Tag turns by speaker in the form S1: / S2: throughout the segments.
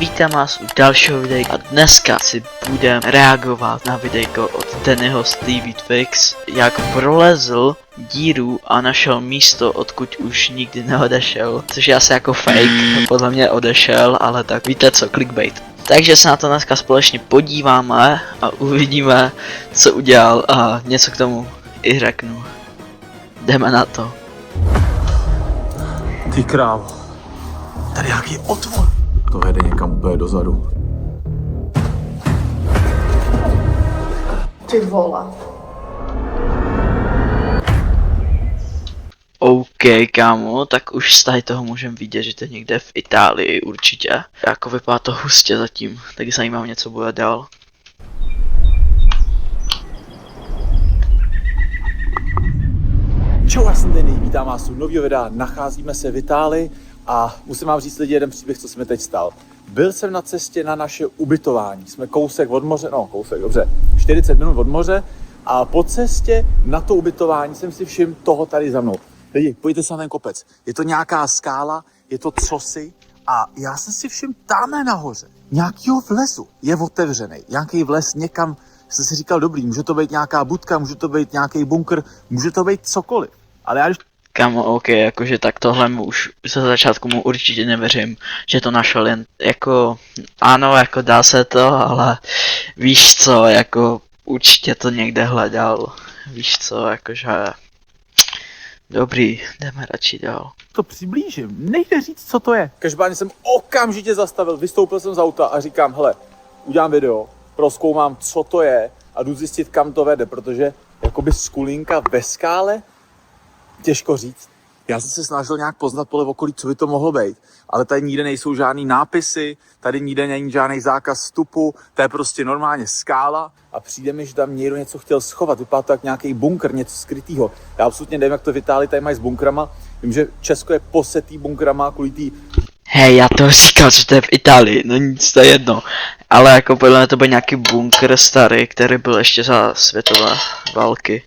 S1: Vítám vás u dalšího videa a dneska si budeme reagovat na videjko od Dannyho Stevie-Fix, jak prolezl díru a našel místo, odkud už nikdy neodešel, což je asi jako fake, podle mě odešel, ale tak víte co, clickbait. Takže se na to dneska společně podíváme a uvidíme, co udělal a něco k tomu i řeknu. Jdeme na to.
S2: Ty krávo, tady nějaký otvor. To vede někam úplně dozadu.
S3: Ty vole.
S1: OK, kámo, tak už z tady toho můžeme vidět, že to je někde v Itálii určitě. Jako vypadá to hustě zatím, tak zajímá mě, co bude dál.
S2: Čau, já jsem Danny, vítám vás u nového videa. Nacházíme se v Itálii a musím vám říct lidi jeden příběh, co se mi teď stal. Byl jsem na cestě na naše ubytování. Jsme kousek od moře, dobře, 40 minut od moře a po cestě na to ubytování jsem si všiml toho tady za mnou. Lidi, pojďte se na ten kopec. Je to nějaká skála, je to cosi a já jsem si všiml tamhle nahoře nějakýho vlezu. Je otevřený, nějaký vlez někam, jsem si říkal dobrý, může to být nějaká budka, může to být nějaký bunkr, může to být cokoliv. Ale já když...
S1: Kámo, OK, jakože tak tohle mu už ze začátku mu určitě nevěřím, že to našel jen jako, ano, jako dá se to, ale víš co, jako určitě to někde hledal, víš co, jakože, dobrý, jdeme radši dál.
S2: to přiblížím, nejde říct, co to je. Každopádně jsem okamžitě zastavil, vystoupil jsem z auta a říkám, hele, udělám video, prozkoumám, co to je a jdu zjistit, kam to vede, protože jakoby skulinka ve skále, těžko říct. Já jsem se snažil nějak poznat podle okolí, co by to mohlo být, ale tady nikde nejsou žádný nápisy, tady nikde není žádný zákaz vstupu, to je prostě normálně skála a přijde mi, že tam někdo něco chtěl schovat, vypadá to jak nějaký bunkr, něco skrytýho. Já absolutně nevím, jak to v Itálii tady mají s bunkrama, vím, že Česko je posetý bunkrama kvůli tý...
S1: Hej, já to říkal, že to je v Itálii, no nic, to je jedno, ale jako podle mě to byl nějaký bunkr starý, který byl ještě za světové války.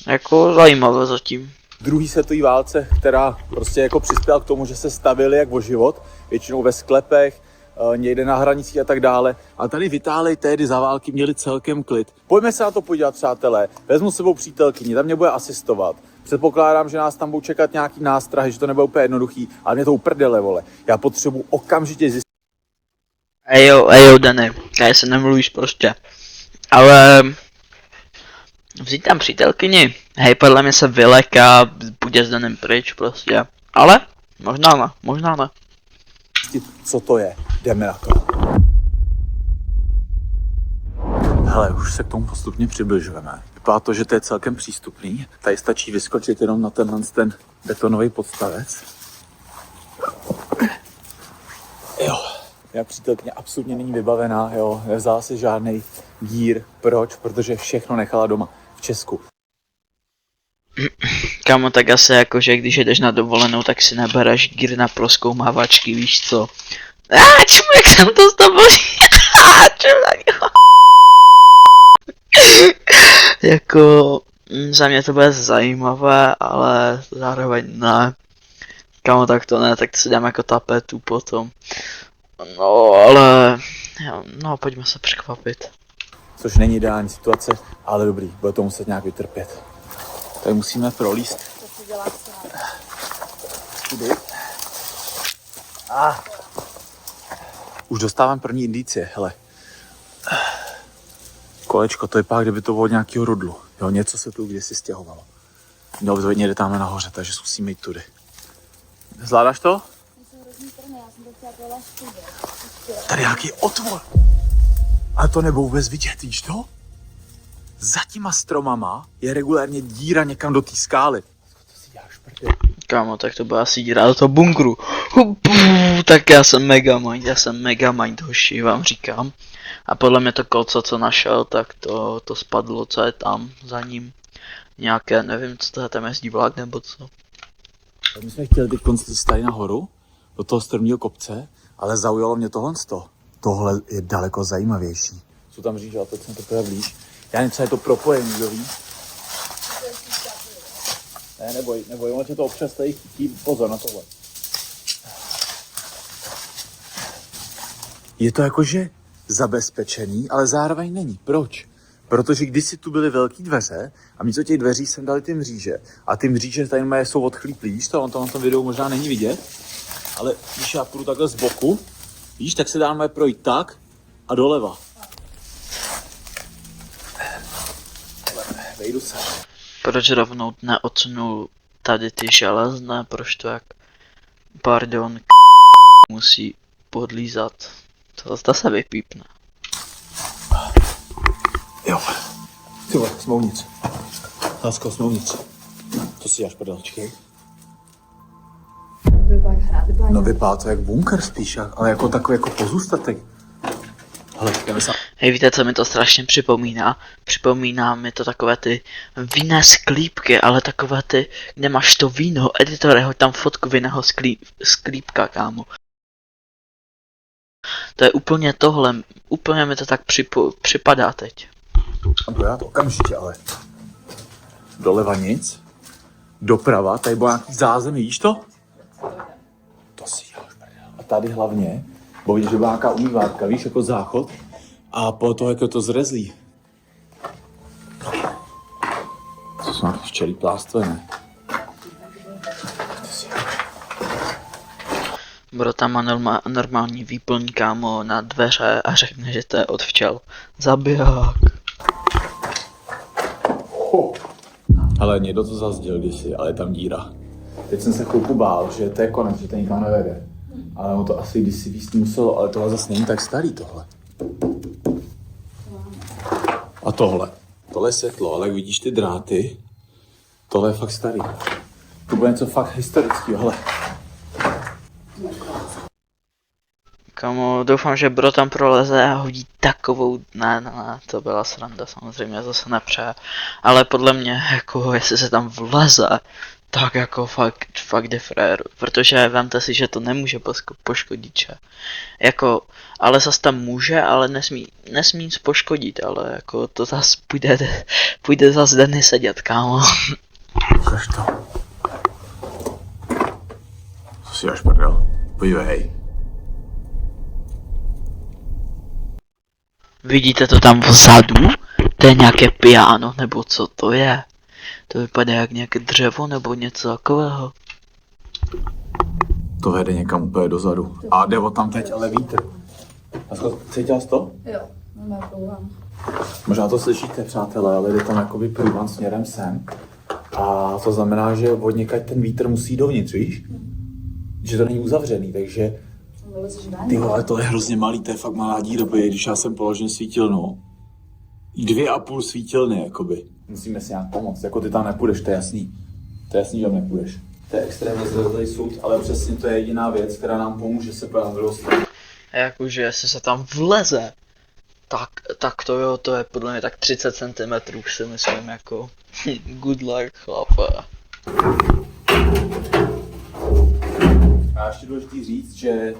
S1: Jako zajímavé zatím.
S2: druhé světové válce, která prostě jako přispěla k tomu, že se stavili jak o život, většinou ve sklepech, někde na hranicích a tak dále. A tady v Itálii tehdy za války měli celkem klid. Pojďme se na to podívat, přátelé. Vezmu s sebou přítelkyni, tam mě bude asistovat. Předpokládám, že nás tam budou čekat nějaký nástrahy, že to nebude úplně jednoduchý, ale mě to uprdele, vole. Já potřebuji okamžitě zjistit.
S1: Ejo, Danny, tady se nemluvíš prostě. Ale... vzít tam přítelkyni, hej, podle mě se vyleká, bude s Danem pryč prostě. Ale, možná ne.
S2: Co to je. Jdeme na to. Hele, už se k tomu postupně přibližujeme. Vypadá to, že to je celkem přístupný. Tady stačí vyskočit jenom na ten betonový podstavec. Jo. Já přítelkyně absolutně není vybavená, jo. Nevzala si žádnej gír. Proč? Protože všechno nechala doma v Česku.
S1: Kámo, tak asi jako, že když jdeš na dovolenou, tak si nebereš gír na prozkoumávačky, víš co? Čemu, jak jsem to s tobou? Čemu tak? Jako, za mě to bude zajímavé, ale zároveň ne. Kámo, tak to ne, tak to si dám jako tapetu potom. No, ale, no, pojďme se překvapit.
S2: Což není ideální situace, ale dobrý, bude to muset nějak vytrpět. Tady musíme prolíst.
S3: Co si děláš sám?
S2: Tudy. Už dostávám první indicie, hele. Kolečko, to vypadá, kdyby to bylo od nějakého rudlu. Jo, něco se tu kdysi stěhovalo. Mělo by to být někde tam nahoře, takže zkusíme jít tudy. Zvládáš to?
S3: Jsem hrozný trny, já jsem to chtěla tohle studě.
S2: Tady nějaký otvor. Ale to nebudu vůbec vidět, víš to? Za těma stromama je regulárně díra někam do té skály. Co si děláš, prdě?
S1: Kámo, tak to bude asi díra do toho bunkru. Tak já jsem megamind, hoši, vám říkám. A podle mě to kolco, co našel, tak to spadlo, co je tam za ním. Nějaké, nevím, co to je, tam jezdí vlak nebo co.
S2: My jsme chtěli teď konci tady nahoru, do toho strmého kopce, ale zaujalo mě tohle. Tohle je daleko zajímavější. Jsou tam říct, ale teď jsem teprve blíž. Já nevím, co je to propojení, kdo ví? Ne, neboj, on tě to občas tady chytí, pozor na tohle. je to jakože zabezpečený, ale zároveň není. Proč? Protože kdysi tu byly velké dveře a místo těch dveří jsem dali ty mříže. A ty mříže tady jsou odchlíplý, víš to? On to na tom videu možná není vidět. Ale když já půjdu takhle z boku, víš, tak se dá projít tak a doleva. Vejdu se.
S1: Proč rovnou neodsunul tady ty železné, proč to jak, pardon, musí podlízat. To se vypípne.
S2: Jo. Ty vole, jsme uvnitř. Lásko, jsme uvnitř. To si až prdelačky. No vypadá to jak bunkr spíš, ale jako takový jako pozůstatek. Hele, jdeme se...
S1: Hej, víte, co mi to strašně připomíná? Připomíná mi to takové ty vinné sklípky, ale takové ty, kde máš to víno, editore, hoď tam fotku vinného sklípka, kámo. To je úplně tohle, úplně mi to tak připadá teď.
S2: To já to okamžitě, ale... Doleva nic. Doprava, tady bylo nějaký zázemí, víš to? To si děláš, prdel. A tady hlavně, bo vidíš, že byla nějaká umývárka, víš, jako záchod. A po toho, jak je to zrezlý. To jsou nějaký včelí plástve, ne?
S1: Bro tam má normální výplň, kámo, na dveře a řekne, že to je od včel. Zabiják.
S2: Ale někdo to zazděl kdysi, ale je tam díra. Teď jsem se chvilku bál, že to je konec, že to nikam nevede. Ale ono to asi kdysi víc muselo, ale tohle zase není tak starý tohle. A tohle. Tohle je světlo, ale jak vidíš ty dráty, tohle je fakt starý. To bude něco fakt historického, hele.
S1: Kamo, doufám, že bro tam proleze a hodí takovou, ne, to byla sranda, samozřejmě zase nepřeje, ale podle mě, jako, jestli se tam vleze, tak jako fakt jde fréru, protože vemte si, že to nemůže poškodit, že? Jako, ale zase tam může, ale nesmí nic poškodit, ale jako to zase půjde zase Denny sedět, kámo.
S2: Ukaž to. To si až prdel. Podívej.
S1: Vidíte to tam vzadu? To je nějaké piano, nebo co to je? To vypadá jak nějaké dřevo, nebo něco takového.
S2: To vede někam úplně dozadu. A jde o tam teď ale vítr. Cítila jsi to?
S3: Jo, máme problém.
S2: Možná to slyšíte, přátelé, ale jde tam jakoby průvan směrem sem. A to znamená, že od někaď ten vítr musí dovnitř, víš? Že to není uzavřený, takže... Ty vole, to je hrozně malý, to je fakt malá díra, když já jsem položen svítilnou. 2,5 svítilny, jakoby. Musíme si nějak pomoct, jako ty tam nepůjdeš, to je jasný. To je jasný, že tam nepůjdeš. To je extrémně zrezlej sud, ale přesně to je jediná věc, která nám pomůže se pojít na druhou stranu.
S1: Jakože jestli se tam vleze, tak to jo, to je podle mě tak 30 cm si myslím jako good luck, chlapa.
S2: A ještě důležitý říct, že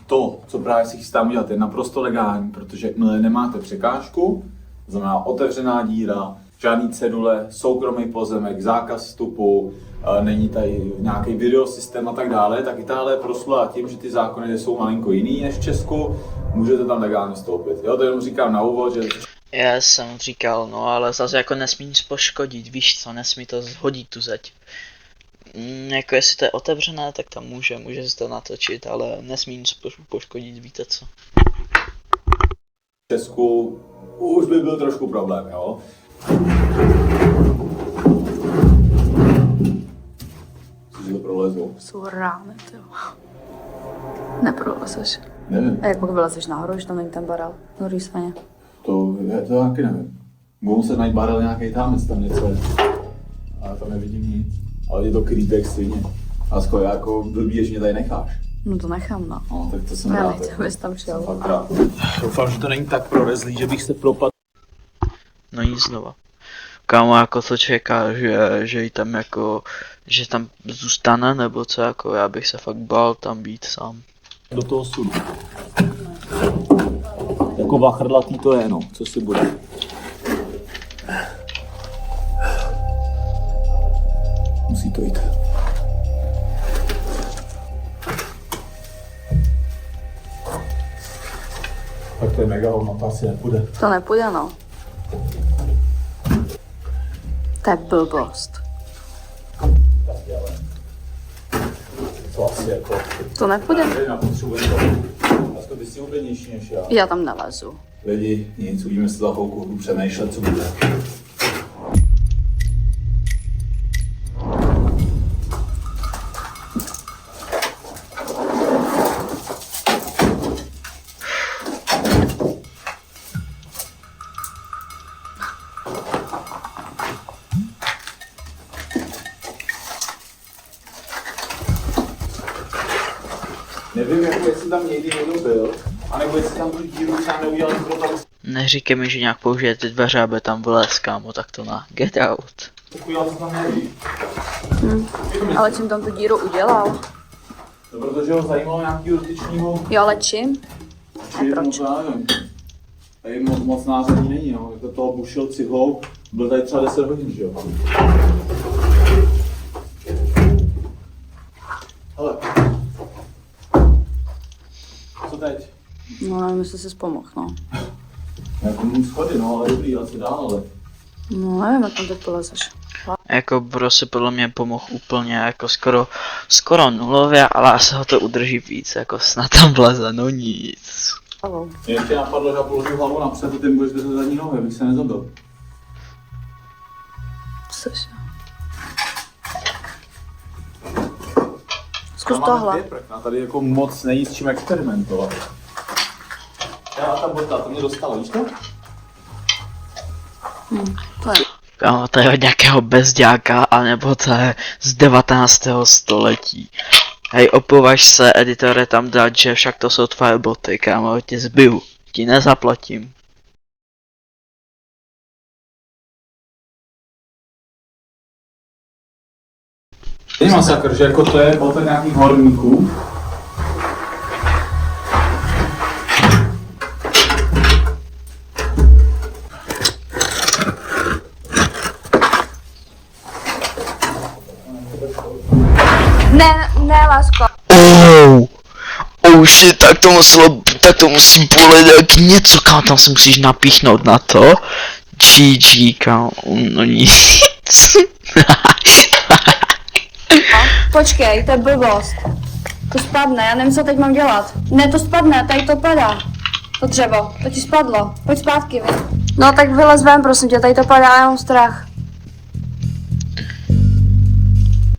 S2: to, co právě si chystám udělat, je naprosto legální, protože nemáte překážku, to znamená otevřená díra, žádný cedule, soukromý pozemek, zákaz vstupu, není tady nějaký videosystém a tak dále, tak Itálie je proslulá tím, že ty zákony jsou malinko jiný než v Česku, můžete tam legálně vstoupit. Jo, to jenom říkám na úvod, že...
S1: Já jsem říkal, no ale zase jako nesmí nic poškodit, víš co, nesmí to zhodit tu zeď. Jako jestli to je otevřené, tak tam může se to natočit, ale nesmí nic poškodit, víte co.
S2: V Česku už by byl trošku problém, jo. Co to prolezlo?
S3: Jsou rány, jo. Neprolezeš.
S2: Nevím.
S3: A jak pak vylezeš nahoru, že tam není ten barel? No rýsvaně.
S2: To taky nevím. Budu muset najít barel nějaký tamec, tam něco je. Ale tam nevidím nic. Ale je to kryté jak stejně. Asko, já jako blbý, že mě tady necháš.
S3: No to nechám, no.
S2: No, tak to jsem
S3: Já
S2: rád.
S3: nechci, abys tam přijel.
S2: Fakt rád. Doufám, že to není tak prorezlý, že bych se propadl.
S1: No nic znova. Kámo, jako co čeká, že jí tam jako, že tam zůstane, nebo co, jako já bych se fakt bál tam být sám.
S2: Do toho sudu. Jako vachrlatý to je, no, co si bude. Musí to jít. Tak to je mega hovno, to asi nepůjde.
S3: To nepůjde, no. To je blbost.
S2: To asi jako...
S3: To nepůjde.
S2: Já potřebuji to. Asko, ty jsi úplnější než já.
S3: Já tam nelezu.
S2: Lidi, nic, uvidíme se za chvilku, budu přemýšlet, co bude. Nevím, jako jestli tam někdy někdo byl, anebo jestli tam tu díru třeba neudělali pro to,
S1: Neříkej mi, že nějak použijete dveře, aby tam vylez, kámo, tak to na get out.
S2: udělal to tam neví.
S3: Ale čím tam tu díru udělal?
S2: No, protože ho zajímalo nějaký dotyčního,
S3: Jo, ale čím?
S2: či
S3: proč?
S2: moc já nevím. Tady moc nářadí není, no. Jako toho bušil cihlou, byl tady třeba 10 hodin, že jo. Hele. Co teď?
S3: No, nevím, jestli jsi pomohl, no.
S2: Jako můj schody, no, ale dobrý, a co dál, ale.
S3: No, nevím, jak tam teď polezeš.
S1: Jako bro si podle mě pomohl úplně jako skoro nulově, ale asi ho to udrží víc, jako snad tam vleze, no nic.
S3: Halo.
S2: Mě ještě napadlo, že já položím hlavu napřed a ty budeš držet zadní nohy, abych se nezabil.
S3: Což? Zkus tohle.
S2: Tady jako moc není s čím experimentovat. Já ta bota, to mě dostalo, víš to?
S3: To je.
S1: Kámo, to je od nějakého bezďáka, anebo to je z 19. století. Hej, opovaž se, editore, tam dát, že však to jsou tvoje boty, kámo, ti zbiju. Ti nezaplatím.
S2: Není masakr, že jako to je bota nějakých horníků.
S3: Ne, lásko.
S1: Oh shit, tak to musí bolet jak něco, kámo, tam se musíš napíchnout na to. GG, kámo, no nic.
S3: Počkej, to je blbost. To spadne, já nevím, co teď mám dělat. Ne, to spadne, tady to padá. To dřevo, to ti spadlo. Pojď zpátky, vy. No tak vylez ven, prosím tě, tady to padá, já mám strach.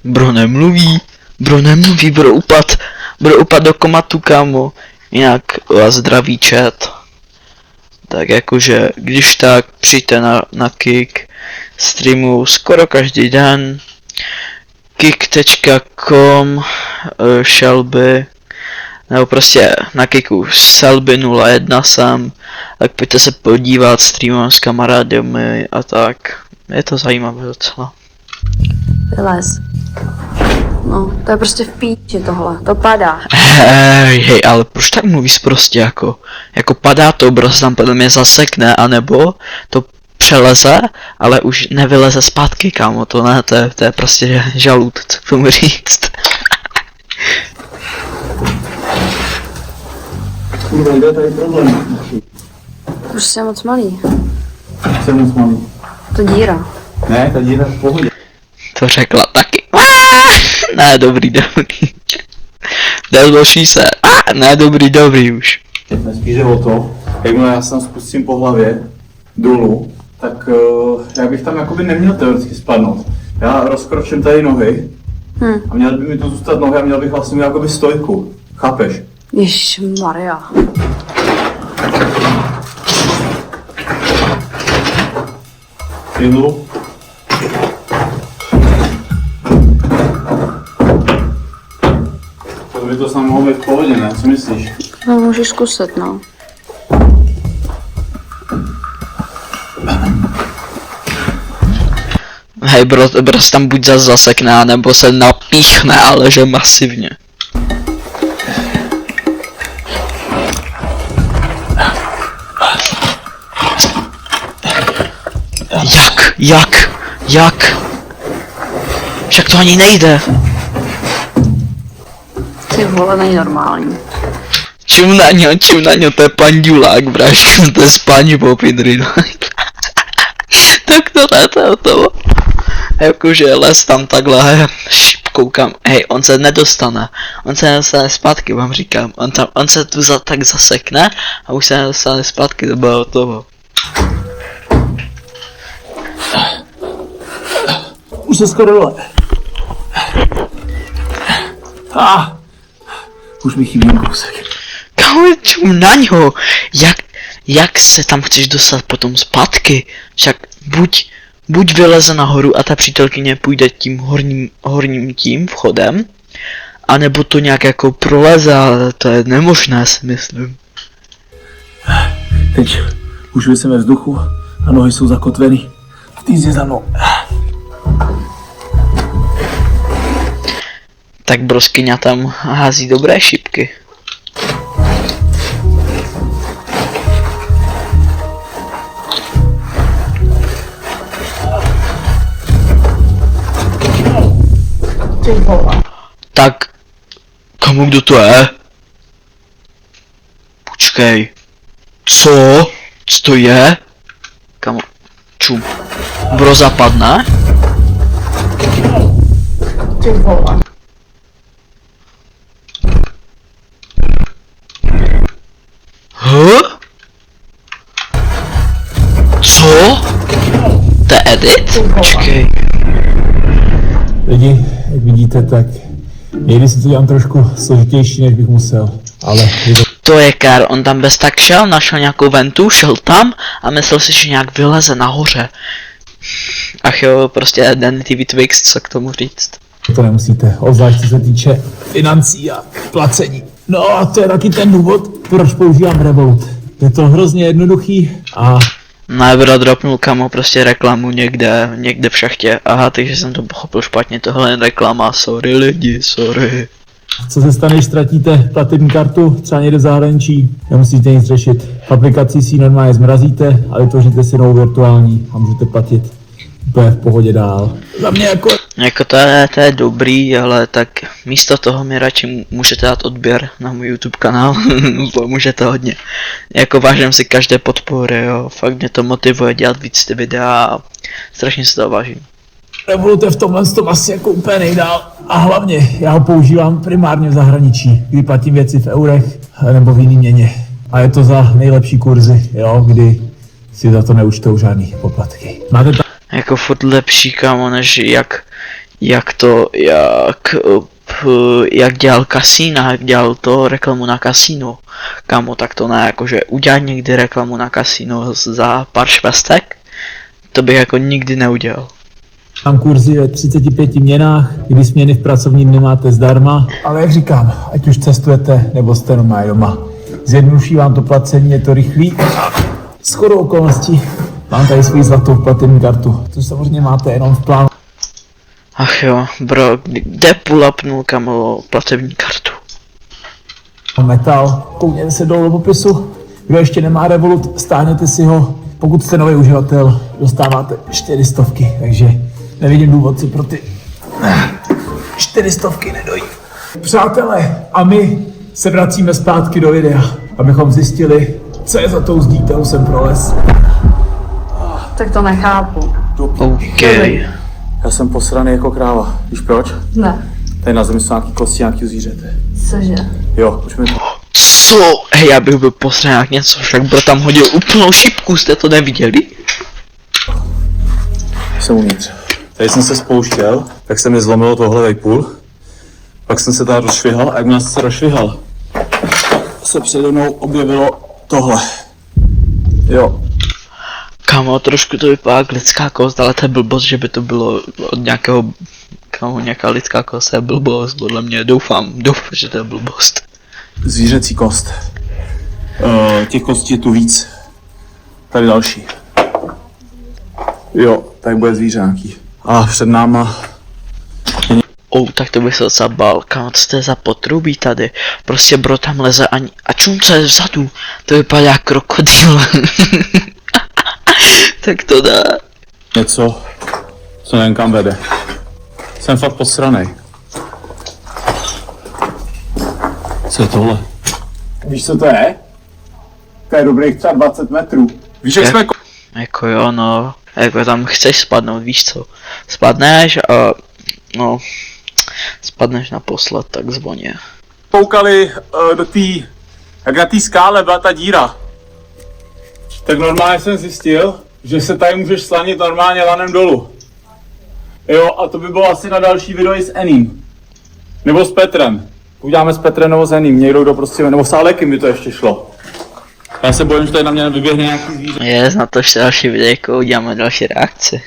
S1: Bro nemluví, bro upad do komatu, kámo. Jinak vás zdraví chat. Tak jakože, když tak, přijďte na Kick, streamu skoro každý den. kick.com Shelby, nebo prostě na Kicku Shelby 01 jsem, tak pojďte se podívat, streamám s kamarádami a tak. Je to zajímavé docela.
S3: Vylez. No, to je prostě v píči tohle, to padá.
S1: Hej, ale proč tak mluvíš prostě jako padá to, bro, se tam podle mě zasekne, anebo to přeleze, ale už nevyleze zpátky, kámo, to ne, to je prostě žalud, co k tomu říct.
S2: Kurva, kde je tady problém?
S3: Už jsi moc malý.
S2: Jsem moc malý.
S3: To díra.
S2: Ne, ta díra v pohodě.
S1: To řekla taky. Ne, dobrý. Další se. Ne, dobrý už.
S2: Nespíš jde o to, jakmile já se tam spustím po hlavě dolů, tak já bych tam jakoby neměl teoreticky spadnout. Já rozkročím tady nohy a měl by mi tu zůstat nohy a měl bych vlastně mít jakoby stojku. Chápeš?
S3: Ježišmarja.
S2: Jdu. To by to snad mohlo být v pohodě, ne? Co myslíš?
S3: No, můžeš zkusit, no.
S1: Hej, bro se tam buď zasekne, nebo se napíchne, ale že masivně. Jak? Však to ani nejde.
S3: Ty vole, není normální.
S1: čum na ňo, to je pandulák, bráš, to je SpongeBob in real life. Tak to ne, to je hotovo. Jakože les tam takhle šipkou kam, hej, on se nedostane zpátky, vám říkám, on se tu tak zasekne a už se nedostane zpátky, to bylo hotovo.
S2: Už se skoro dole. Už mi chybí kousek.
S1: Kámo, čum na něho, jak se tam chceš dostat potom zpátky, však buď vyleze nahoru a ta přítelkyně půjde tím horním tím vchodem, anebo to nějak jako proleze, ale to je nemožné, si myslím.
S2: Teď už jsem ve vzduchu a nohy jsou zakotveny. V týdě za mnou.
S1: Tak broskyňa tam hází dobré šipky. Tak, komu kdo to je? Počkej. Co? Co to je? Kamo, čum. Bro zapadne? Co? To je edit? Počkej.
S2: Lidi, jak vidíte, tak někdy si to dělám trošku složitější, než bych musel, ale je to...
S1: To je kar, on tam bez tak šel, našel nějakou ventu, šel tam a myslel si, že nějak vyleze nahoře. Ach jo, prostě Identity Twix, co k tomu říct.
S2: To nemusíte, obzvlášť co se týče financí a placení. No a to je taky ten důvod, proč používám Revolut. Je to hrozně jednoduchý a...
S1: Nebro dropnul kamo prostě reklamu někde v šachtě. Aha, takže jsem to pochopil špatně, tohle je reklama, sorry lidi, sorry.
S2: Co se stane, když ztratíte platební kartu, třeba někde v zahraničí, nemusíte nic řešit. V aplikaci si ji normálně zmrazíte a vytvoříte si novou virtuální a můžete platit úplně v pohodě dál. Za mě
S1: Jako to je dobrý, ale tak místo toho mi radši můžete dát odběr na můj YouTube kanál, pomůžete hodně. Jako vážím si každé podpory, jo, fakt mě to motivuje dělat víc ty videa a strašně si to vážím.
S2: Revolut je v tomhle tom asi jako úplně nejdál a hlavně já ho používám primárně v zahraničí, kdy platím věci v eurech nebo v jiný měně. A je to za nejlepší kurzy, jo, kdy si za to neúčtou žádný poplatky. Máte tam
S1: Jako furt lepší kamo, než jak dělal kasína, jak dělal to reklamu na kasíno. Kamo, tak to ne, jakože udělat někdy reklamu na kasíno za pár švestek, to bych jako nikdy neudělal.
S2: Mám kurzy ve 35 měnách, kdy směny v pracovním dny máte zdarma. Ale jak říkám, ať už cestujete, nebo jste doma. Zjednoduší vám to placení, je to rychlý. Shodou okolností mám tady svou zlatou platební kartu, což samozřejmě máte jenom v plánu.
S1: Ach jo, bro, kde pull-upnul kamo platební kartu?
S2: Metal, koukněte se dolů do popisu. Kdo ještě nemá Revolut, stáhněte si ho. Pokud jste nový uživatel, dostáváte 400, takže nevidím důvod si pro ty 400 nedojít. Přátelé, a my se vracíme zpátky do videa, abychom zjistili, co je za tou zdí, kterou jsem prolez.
S3: Tak to nechápu.
S1: OK.
S2: Já jsem posraný jako kráva. Víš proč?
S3: Ne.
S2: Tady na zemi jsou nějaký kosti, nějaký zvířete.
S3: Cože?
S2: Jo, už mi to...
S1: Co? Hej, já bych byl posran jak něco, však bro tam hodil úplnou šipku, jste to neviděli?
S2: Jsem uvnitř. Tady jsem se spouštěl, tak se mi zlomilo tohle vejpůl. Pak jsem se tady rozšvihal a jak mě se rozšvihal, se přede mnou objevilo tohle. Jo.
S1: Kámo, trošku to vypadá jak lidská kost, ale to je blbost, že by to bylo od nějakého... Kámo, nějaká lidská kost je blbost, podle mě, doufám, že to je blbost.
S2: Zvířecí kost. Těch kostí je tu víc. Tady další. Jo, tady bude zvíře nějaký. A před náma...
S1: Tak to bych se docela bál, kámo, co to je za potrubí tady? Prostě bro tam leze ani... A čum, co je vzadu? To vypadá jak krokodýl. Tak to dá.
S2: Něco, co nevím kam vede. Jsem fakt posranej. Co je tohle? Víš, co to je? To je dobrých třeba 20 metrů. Víš, jak
S1: Jak?
S2: jsme
S1: Jako jo, no, jako tam chceš spadnout, víš co? Spadneš a, no, spadneš naposled takzvaně.
S2: koukali do té, jak na té skále byla ta díra. Tak normálně jsem zjistil, že se tady můžeš slanit normálně lanem dolů. Jo, a to by bylo asi na další video i s Ením. Nebo s Petrem. Uděláme s Petrem nebo s Ením, někdo, kdo prostě, nebo s Alekem by to ještě šlo. Já se bojím, že tady na mě vyběhne nějaký zvíře.
S1: Je, na to ještě další videjko, uděláme další reakce.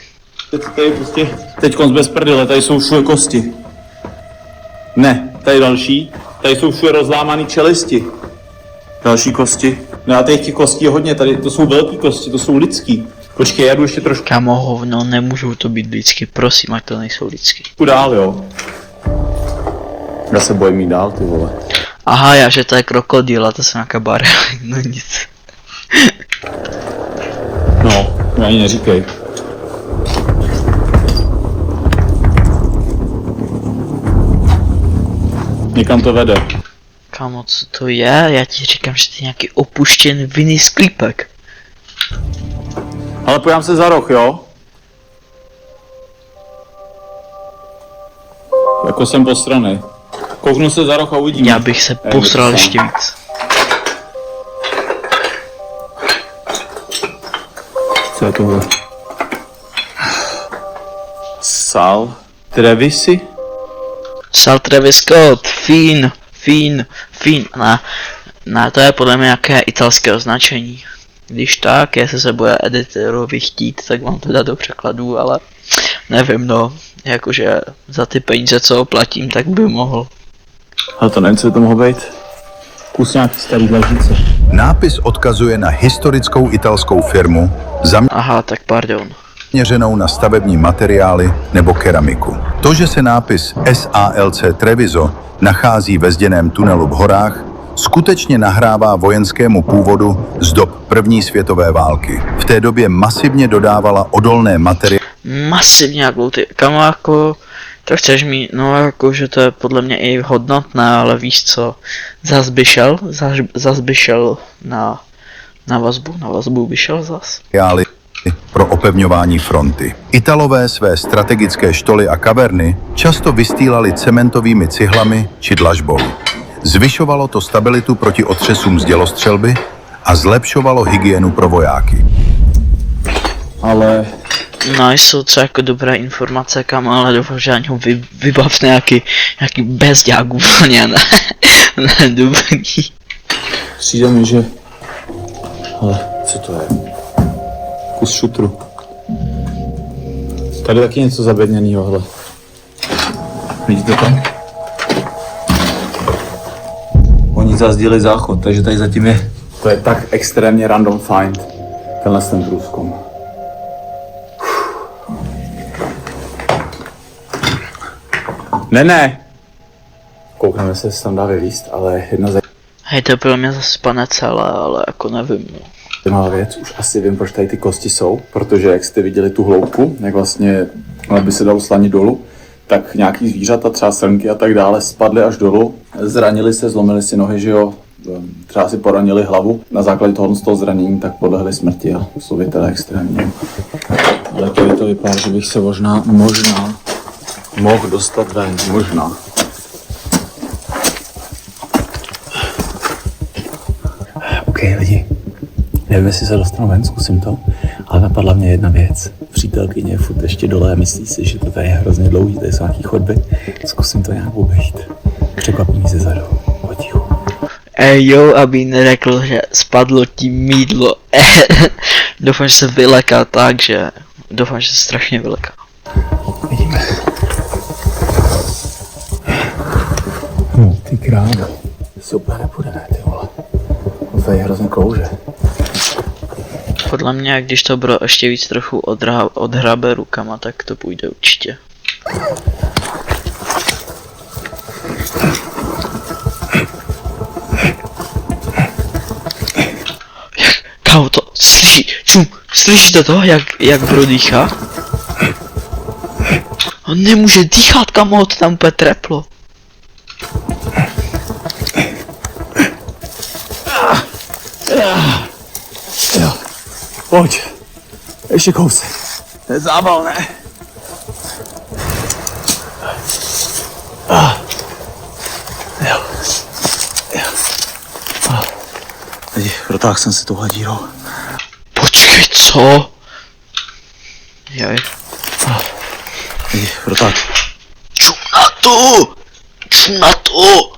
S2: Tady prostě, teďkonc bez prdele, tady jsou všude kosti. Ne, tady další, tady jsou všude rozlámaný čelisti. Další kosti. No a těch kostí je hodně, tady to jsou velký kosti, to jsou lidský. Počkej, já jdu ještě trošku
S1: Kamo hovno, nemůžou to být lidsky, prosím, ať to nejsou lidsky.
S2: dál, jo. Já se bojím jít dál, ty vole.
S1: Aha, já, že to je krokodýl a to jsem nějaká bara, no nic.
S2: No, ani neříkej. Někam to vede.
S1: Kamo, co to je? Já ti říkám, že to je nějaký opuštěn vinný sklípek.
S2: Ale pojďám se za roh, jo? Jako jsem posranej. Kouknu se za roh a uvidím.
S1: Já bych se posral ještě víc.
S2: Co je tohle? Sal Trevisy?
S1: Sal Travis Scott, Finn. To je podle mě nějaké italské označení. Když tak, jestli se bude editorovi chtít, tak vám to dá do překladu, ale nevím, no, jakože za ty peníze, co ho platím, tak by mohl.
S2: Ale to nevím, co by to mohlo být. Kus nějaký starý dlaždice.
S4: Nápis odkazuje na historickou italskou firmu
S1: Aha, tak pardon.
S4: zaměřenou na stavební materiály nebo keramiku. To, že se nápis SALC Treviso nachází ve zděném tunelu v horách, skutečně nahrává vojenskému původu z dob první světové války. V té době masivně dodávala odolné materiály
S1: Masivně jak ty kamo, jako, to chceš mít, no jako, že to je podle mě i hodnotné, ale víš co, zas by šel na vazbu by šel zas.
S4: pro opevňování fronty. Italové své strategické štoly a kaverny často vystýlali cementovými cihlami či dlažbou. Zvyšovalo to stabilitu proti otřesům z dělostřelby a zlepšovalo hygienu pro vojáky.
S2: Ale
S1: No, jsou to jako dobré informace, kam, ale doufám, že ani ho vybav nějaký bezďák úplně, ne, dobrý.
S2: přijde mi, že... Ale co to je? Kus šutru. Tady taky něco zabedněnýho, hele. Vidíte to? Oni zazdili záchod, takže tady zatím je... To je tak extrémně random find, tenhle ten průzkum. Ne. Koukneme se, jestli tam dá vylíst, ale jedna
S1: Hej, to pro mě zase pane celé, ale jako nevím, no.
S2: zajímavá věc, už asi vím, proč tady ty kosti jsou, protože jak jste viděli tu hloubku, jak vlastně by se dalo slanit dolů, tak nějaký zvířata, třeba srnky a tak dále, spadly až dolů, zranili se, zlomili si nohy, že jo, třeba si poranili hlavu, na základě toho z toho zranění tak podlehli smrti a jsou teda extrémně. Ale tady to vypadá, že bych se možná mohl dostat ven, možná. OK, lidi, nevím, jestli se dostanu ven, zkusím to, ale napadla mě jedna věc. Přítelkyně je furt ještě dole a myslí si, že to tady je hrozně dlouhý, tady jsou nějaký chodby. Zkusím to nějak obejít. Překvapí mě ze zadu, potichu.
S1: Jo, aby neřekl, že spadlo ti mýdlo. Doufám, že se vyleká tak, že... Doufám, že se strašně vyleká.
S2: Vidíme. Ty krávo. Super nepůjde, ne, ty vole. To je hrozně klouže.
S1: Podle mě, když to bude ještě víc trochu odhrabe rukama, tak to půjde určitě. Kámo, to slyšíte to, jak bro dýchá? On nemůže dýchat, kamo, to tam úplně treplo.
S2: Jo, pojď. Ještě kousek. To je zával, ne? Jo. Teď protáhl jsem se touhle dírou.
S1: Počkej, co? Jaj.
S2: Teď protáhl.
S1: Čum na to!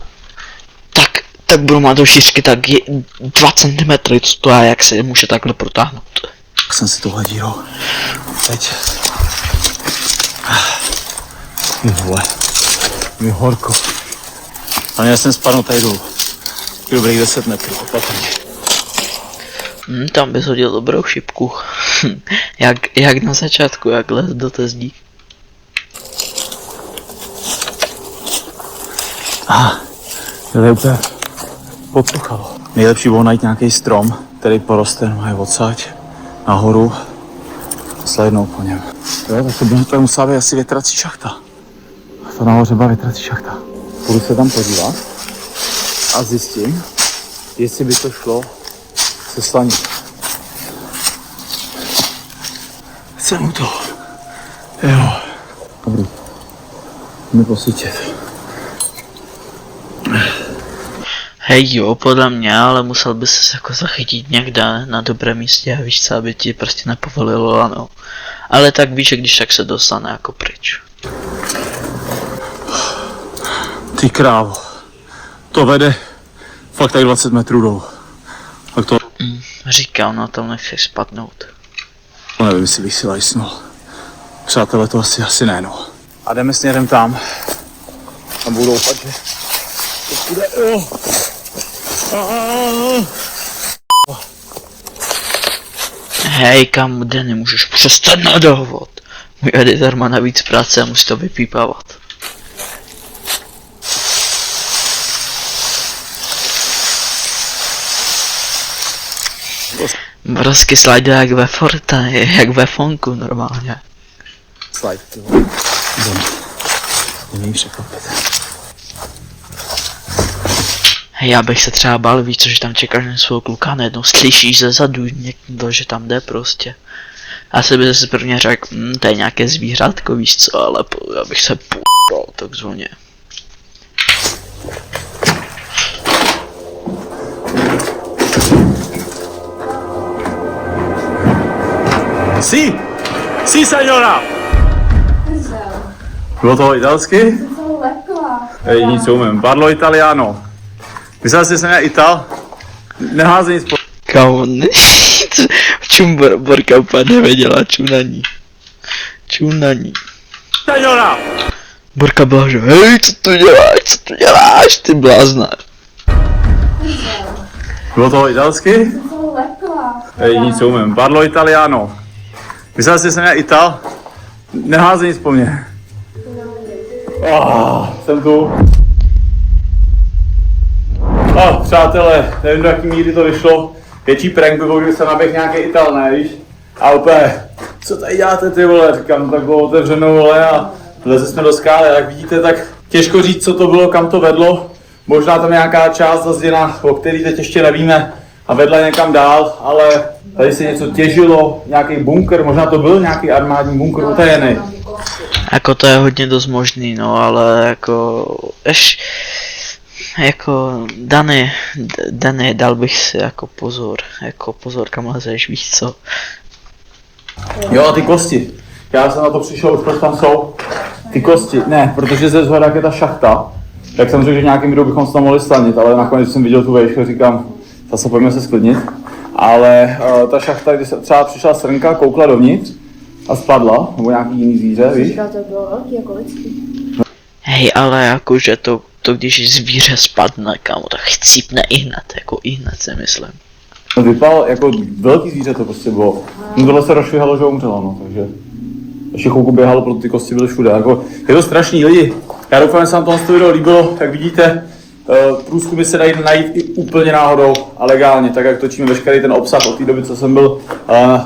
S1: Tak budu mít do šířky tak 2 cm, co to je, jak se může takhle protáhnout.
S2: Tak jsem si touhle dírou. Teď. Ty vole. Mi horko. Ale já jsem spadl tady dolů. Dobrých 10 metrů, opatrně.
S1: Tam bys hodil dobrou šipku. jak na začátku, jak les do té zdí.
S2: To je úplně podsuchalo. Nejlepší bylo najít nějaký strom, který poroste no odsaď nahoru a slidnout po něm. Jo, tak to musela být asi větrací šachta. To nahoře byla větrací šachta. Budu se tam podívat a zjistím, jestli by to šlo se slaní. Jsem u toho. Jo. Dobrý. Jdeme posvítit.
S1: Hej jo, podle mě, ale musel by se jako zachytit někde na dobrém místě a víš co, aby ti prostě nepovolilo, ano. Ale tak víš, že když tak se dostane jako pryč.
S2: Ty krávo. To vede fakt tak 20 metrů dolů. Tak to
S1: Říkám, na tom nechceš spadnout.
S2: nevím, jestli bych si lajsnul. Přátelé, to asi ne, no. A jdeme směrem tam. Tam budu doufat, že to půjde.
S1: Hej, kam jde, nemůžeš přestat nadahovat. Můj editor má navíc práce a musí to vypípávat. Brosky slajde jak ve Fortnite, jak ve Fonku normálně.
S2: Slide, ty vole. Jdeme jí překvapit.
S1: Hej, já bych se třeba bál, víš co, že tam čekáš na svou kluka, najednou slyšíš ze zadu někdo, že tam jde prostě. Asi by si prvně řekl, to je nějaké zvířátko, víš co, ale já bych se p***al takzvaně.
S2: Sí, señora! Bylo to italsky? Hej, nic umím. Parlo italiano. Myslel jsi, že jsem já Ital? Neházej nic po...
S1: Kámo, čum Borka úplně nevěděla, čum na ní.
S2: Señora!
S1: Borka byla, že hej, co tu děláš, ty blázna.
S2: Bylo to italsky? Hej, nic umím. Parlo italiano. Myslel jsi, že jsem já Ital? Neházej nic po mně. Jsem tu. Přátelé, nevím, do jaký míry to vyšlo. Větší prank by byl, kdyby se naběh nějaký Ital, ne, víš? A úplně, co tady děláte, ty vole? Říkám, no tak bylo otevřenou, vole, a vlezli jsme do skály. Jak vidíte, tak těžko říct, co to bylo, kam to vedlo. Možná tam nějaká část zazděna, o který teď ještě nevíme, a vedla někam dál, ale tady se něco těžilo, nějaký bunkr, možná to byl nějaký armádní bunkr utajený.
S1: Jako to je hodně dost možný, no, ale jako Dany, dal bych si jako pozor kam lezeš, víš co.
S2: Jo, a ty kosti. Já jsem na to přišel, už proč tam jsou. Ty kosti, ne, protože ze zhora, jak je ta šachta, tak jsem řekl, že nějakým videu bychom se tam mohli stanit, ale nakonec jsem viděl tu vejšku, říkám, zase pojďme se sklidnit. Ale ta šachta, když třeba přišla srnka, koukla dovnitř a spadla, nebo nějaký jiný zvíře, víš?
S3: To bylo velký jako lidský.
S1: Hej, ale jakože to když zvíře spadne, kámo, tak chcípne i hned si myslím.
S2: No vypadal jako velký zvíře to prostě bylo. No tohle se rozšvihalo, že umřelo, no, takže ještě chvilku běhalo, protože ty kosti byly všude. Jako, je to strašný, lidi. Já doufám, že se vám tohle video líbilo, jak vidíte, průzkumy se dají najít i úplně náhodou a legálně, tak jak točíme veškerý ten obsah od té doby, co jsem byl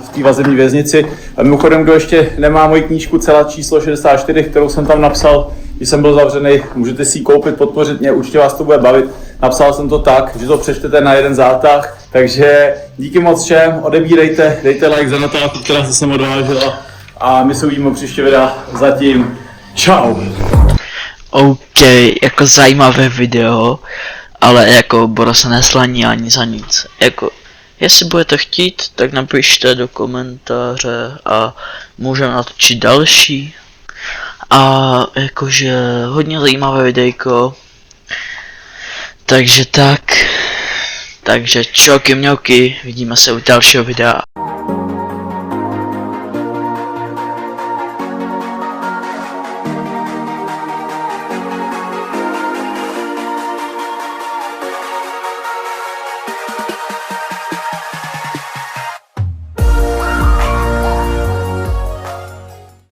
S2: v té vazební věznici. A mimochodem, kdo ještě nemá moji knížku Celá číslo 64, kterou jsem tam napsal, když jsem byl zavřený, můžete si ji koupit, podpořit mě, určitě vás to bude bavit. Napsal jsem to tak, že to přečtete na jeden zátah, Takže díky moc všem, odebírejte, dejte like za Natálku, která se sem odvážila a my se uvidíme u příště videa. Zatím čau.
S1: OK, jako zajímavé video, ale jako Bora se neslaní ani za nic. Jako, jestli budete chtít, tak napište do komentáře a můžeme natočit další. A jakože hodně zajímavé videjko. Takže tak. Takže čoky mňoky, vidíme se u dalšího videa.